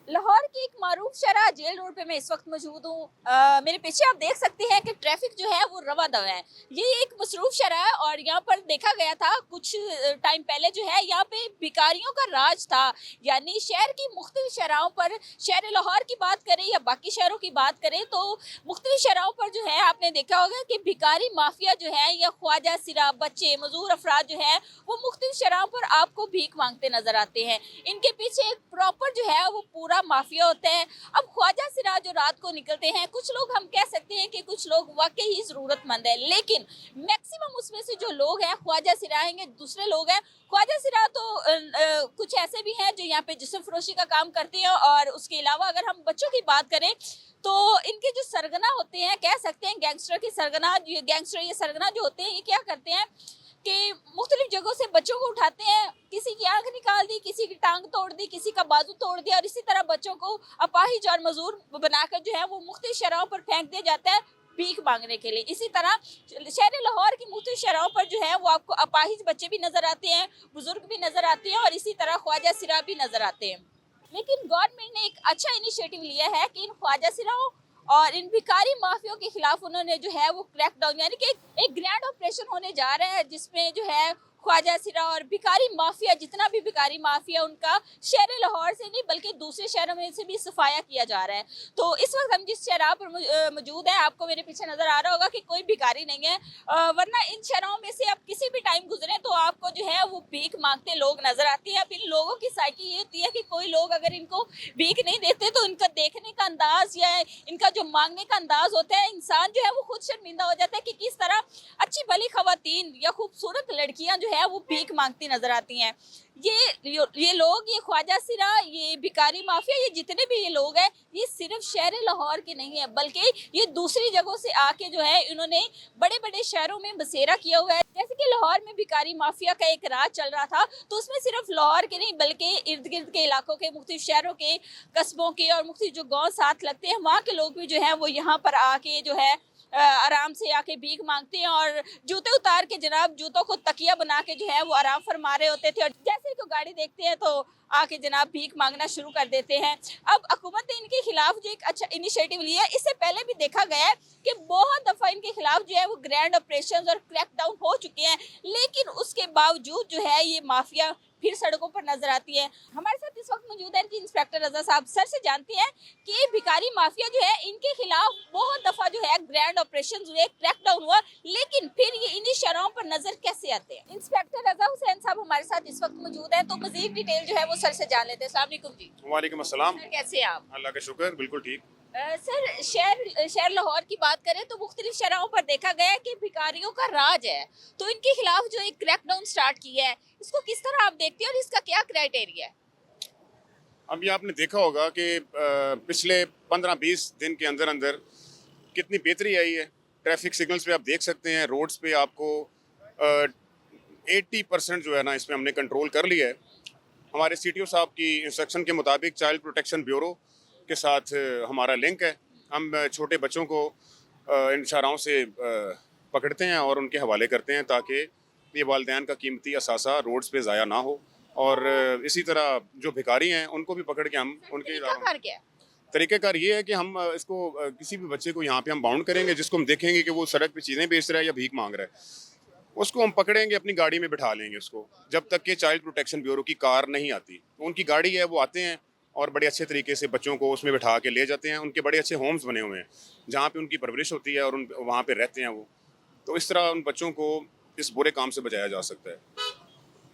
लाहौर की एक मारूफ शरह जेल रोड पे मैं इस वक्त मौजूद हूँ। मेरे पीछे आप देख सकते हैं कि ट्रैफिक जो है वो रवा दवा है। ये एक मसरूफ शरह है और यहाँ पर देखा गया था कुछ टाइम पहले जो है यहाँ पे भिखारियों का राज था। यानी शहर की मुख्तलिफ शराहों पर, शहर लाहौर की बात करें या बाकी शहरों की बात करें तो मुख्तलिफ शराहों पर जो है आपने देखा होगा कि भिखारी माफिया जो है या ख्वाजा सिरा बच्चे मजदूर अफराद जो है वो मुख्तलिफ शराहों पर आपको भीख मांगते नजर आते हैं। इनके पीछे एक प्रॉपर जो है वो पूरा माफिया होता है। अब ख्वाजा सिराज जो रात को निकलते हैं, कुछ लोग हम कह सकते हैं कि कुछ लोग वाकई ही जरूरतमंद है, लेकिन मैक्सिमम उसमें से जो लोग हैं ख्वाजा सिरा हैं, दूसरे लोग हैं। ख्वाजा सिरा तो कुछ ऐसे भी हैं जो यहाँ पे जिस्म फरोशी का काम करते हैं। और उसके अलावा अगर हम बच्चों की बात करें तो इनके जो सरगना होते हैं, कह सकते हैं गैंगस्टर की सरगना, गैंगस्टर ये सरगना जो होते हैं ये क्या करते हैं कि मुख्तलिफ जगहों से बच्चों को उठाते हैं, किसी की आंख निकाल दी, किसी की टांग तोड़ दी, किसी का बाजू तोड़ दिया, और इसी तरह बच्चों को अपाहिज और मजदूर बनाकर जो है वो मुख्तलिफ शहरों पर फेंक दिया जाता है भीख मांगने के लिए। इसी तरह शहर लाहौर की मुख्तलिफ शहरों पर जो है वो आपको अपाहिज बच्चे भी नजर आते हैं, बुजुर्ग भी नजर आते हैं और इसी तरह ख्वाजा सिरा भी नजर आते हैं। लेकिन गवर्नमेंट ने एक अच्छा इनिशिएटिव लिया है कि इन ख्वाजा सिराओं और इन भिखारी माफियों के खिलाफ उन्होंने जो है वो क्रैकडाउन, यानी कि एक ग्रैंड ऑपरेशन होने जा रहा है जिसमें जो है ख्वाजा सिरा और भिखारी माफिया, जितना भी भिखारी माफिया उनका शहर लाहौर से नहीं बल्कि दूसरे शहरों में से भी सफाया किया जा रहा है। तो इस वक्त हम जिस शहर पर मौजूद है, आपको मेरे पीछे नजर आ रहा होगा कि कोई भिखारी नहीं है। वरना इन शहरों में से आप किसी भी टाइम गुजरे तो आपको जो है वो भीख मांगते लोग नजर आते हैं। अब इन लोगों की साइकी ये होती है कि कोई लोग अगर इनको भीख नहीं देते तो इनका देखने का अंदाज या इनका जो मांगने का अंदाज होता है, इंसान जो है वो खुद शर्मिंदा हो जाता है कि किस तरह अच्छी भली खवातीन या खूबसूरत लड़कियां जो है वो भीख मांगती नजर आती हैं। ये लोग, ये ख्वाजा सिरा, ये भिखारी माफिया, ये जितने भी ये लोग हैं, ये सिर्फ शहर लाहौर के नहीं है बल्कि ये दूसरी जगहों से आके जो है इन्होंने बड़े बड़े शहरों में बसेरा किया हुआ है। जैसे कि लाहौर में भिखारी माफिया का एक राज चल रहा था, तो उसमें सिर्फ लाहौर के नहीं बल्कि इर्द गिर्द के इलाकों के मुख्तलिफ शहरों के, कस्बों के और मुख्तलिफ जो गाँव साथ लगते हैं वहाँ के लोग भी जो है वो यहाँ पर आके जो है आराम से आके भीख मांगते हैं और जूते उतार के जनाब जूतों को तकिया बना के जो है वो आराम फरमा रहे होते थे, और जैसे ही कोई गाड़ी देखते हैं तो आके जनाब भीख मांगना शुरू कर देते हैं। अब हुकूमत ने इनके खिलाफ जो एक अच्छा इनिशिएटिव लिया है, इससे पहले भी देखा गया है कि बहुत दफा इनके खिलाफ जो है वो ग्रैंड ऑपरेशन और क्रैकडाउन हो चुके हैं, लेकिन उसके बावजूद जो है ये माफिया फिर सड़कों पर नजर आती है। हमारे साथ इस वक्त मौजूद है इनकी इंस्पेक्टर रजा साहब। सर से जानते हैं कि भिखारी माफिया जो है इनके खिलाफ बहुत दफा जो है ग्रैंड ऑपरेशन हुए, क्रैकडाउन हुआ, लेकिन फिर ये इन्हीं शराहों पर नजर कैसे आते हैं? इंस्पेक्टर रजा हुसैन साहब हमारे साथ इस वक्त मौजूद है, तो मजीद डिटेल जो है वो सर से जान लेते हैं। अस्सलाम वालेकुम जी। वालेकुम अस्सलाम। कैसे हैं आप? अल्लाह का शुक्र, बिल्कुल ठीक। सर, शहर लाहौर की बात करें तो मुख्तलिफ शहरों पर देखा गया है कि भिखारियों का राज है, तो इनके खिलाफ जो एक क्रैकडाउन स्टार्ट किया है, इसको किस तरह आप देखते हैं और इसका क्या क्राइटेरिया है? अभी आपने देखा होगा कि पिछले 15-20 दिन के अंदर अंदर कितनी बेहतरी आई है। ट्रैफिक सिग्नल्स पे आप देख सकते हैं, रोड्स पे आपको 80% जो है ना इसमें हमने कंट्रोल कर लिया है। हमारे CTO साहब की इंस्ट्रक्शन के मुताबिक चाइल्ड प्रोटेक्शन ब्यूरो के साथ हमारा लिंक है। हम छोटे बच्चों को इन शाहराहों से पकड़ते हैं और उनके हवाले करते हैं ताकि ये वालिदैन का कीमती असासा रोड्स पे ज़ाया ना हो। और इसी तरह जो भिखारी हैं उनको भी पकड़ के हम उनके तरीक़ेकार ये है कि हम इसको किसी भी बच्चे को यहाँ पे हम बाउंड करेंगे जिसको हम देखेंगे कि वो सड़क पे चीज़ें बेच रहा है या भीख मांग रहा है, उसको हम पकड़ेंगे, अपनी गाड़ी में बिठा लेंगे उसको, जब तक कि चाइल्ड प्रोटेक्शन ब्यूरो की कार नहीं आती। उनकी गाड़ी है, वो आते हैं और बड़े अच्छे तरीके से बच्चों को उसमें बिठा के ले जाते हैं। उनके बड़े अच्छे होम्स बने हुए हैं जहाँ पे उनकी परवरिश होती है और उन वहाँ पे रहते हैं वो। तो इस तरह उन बच्चों को इस बुरे काम से बचाया जा सकता है।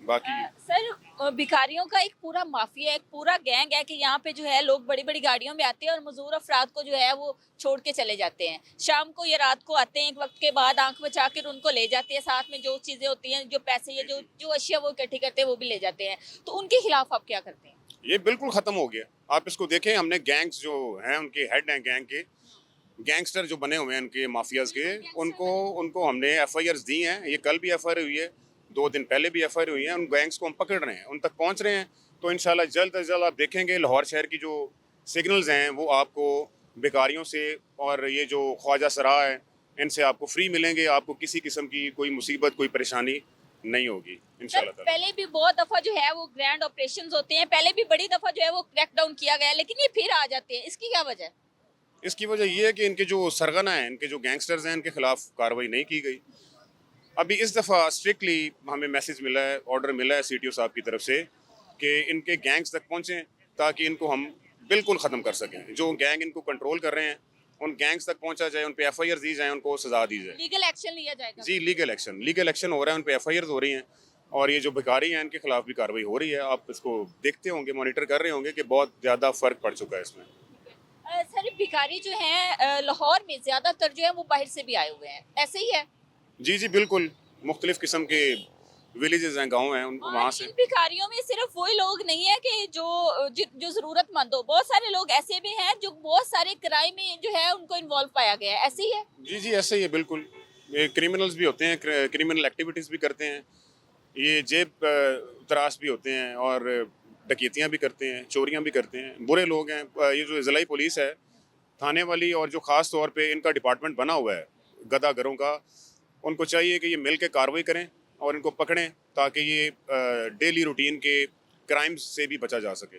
बाकी सर, भिखारियों का एक पूरा माफिया, एक पूरा गैंग है कि यहाँ पे जो है लोग बड़ी बड़ी गाड़ियों में आते हैं और मजदूर अफराद को जो है वो छोड़ के चले जाते हैं। शाम को या रात को आते हैं, एक वक्त के बाद आंख बचा कर उनको ले जाते हैं, साथ में जो चीजें होती हैं, जो पैसे या जो अशिया वो इकट्ठी करते हैं वो भी ले जाते हैं। तो उनके खिलाफ आप क्या करते हैं? ये बिल्कुल ख़त्म हो गया। आप इसको देखें, हमने गैंग्स जो हैं उनके हेड हैं, गैंग के गैंगस्टर जो बने हुए हैं उनके माफियाज के, उनको उनको हमने FIRs दी हैं। ये कल भी FIR हुई है, 2 दिन पहले भी FIR हुई है। उन गैंग्स को हम पकड़ रहे हैं, उन तक पहुंच रहे हैं। तो इंशाल्लाह जल्द अज जल्द आप देखेंगे लाहौर शहर की जो सिग्नल्स हैं वो आपको भिखारियों से और ये जो ख्वाजा सरा है इनसे आपको फ्री मिलेंगे। आपको किसी किस्म की कोई मुसीबत, कोई परेशानी नहीं होगी सर इंशाल्लाह ताला। पहले भी बहुत दफा जो है वो ग्रैंड ऑपरेशंस होते हैं, पहले भी बड़ी दफा जो है वो क्रैकडाउन किया गया है, लेकिन ये फिर आ जाते हैं, इसकी क्या वजह है? इसकी वजह ये है कि इनके जो सरगना हैं, इनके जो गैंगस्टर्स हैं, इनके खिलाफ कार्रवाई नहीं की गई। अभी इस दफ़ा स्ट्रिक्टली हमें मैसेज मिला है, ऑर्डर मिला है सीटीओ साहब की तरफ से कि इनके गैंग्स तक पहुँचें ताकि इनको हम बिल्कुल ख़त्म कर सकें। जो गैंग इनको कंट्रोल कर रहे हैं उन गैंग्स तक पहुँचा जाए, उन पे एफआईआर दी जाए, उनको सज़ा दी जाए। लीगल एक्शन लिया जाएगा? जी लीगल एक्शन हो रहा है, उन पे एफआईआर हो रही हैं और ये जो भिखारी हैं इनके खिलाफ भी कार्रवाई हो रही है। आप इसको देखते होंगे, मॉनिटर कर रहे होंगे कि बहुत ज़्यादा फ़र्क पड़ चुका है इसमें। सर भिखारी जो हैं लाहौर में ज्यादातर जो है वो बाहर से भी आए हुए हैं, ऐसे ही है? जी बिल्कुल, मुख्तलिफ़ किस्म के विलेजेस हैं, गाँव हैं, उनको और वहाँ से। इन भिखारियों में सिर्फ वही लोग नहीं है कि जो जरूरतमंद हो, बहुत सारे लोग ऐसे भी हैं जो बहुत सारे क्राइम में जो है उनको इन्वॉल्व पाया गया है, ऐसे ही है? जी ऐसे ही है बिल्कुल। ये क्रिमिनल्स भी होते हैं, क्रिमिनल एक्टिविटीज़ भी करते हैं, ये जेब तराश भी होते हैं और डकैतियाँ भी करते हैं, चोरियाँ भी करते हैं, बुरे लोग हैं। ये जो ज़िला पुलिस है, थाने वाली और जो ख़ास तौर पे इनका डिपार्टमेंट बना हुआ है गदागरों का, उनको चाहिए कि ये मिल के कार्रवाई करें और इनको पकड़ें ताकि ये डेली रूटीन के क्राइम्स से भी बचा जा सके।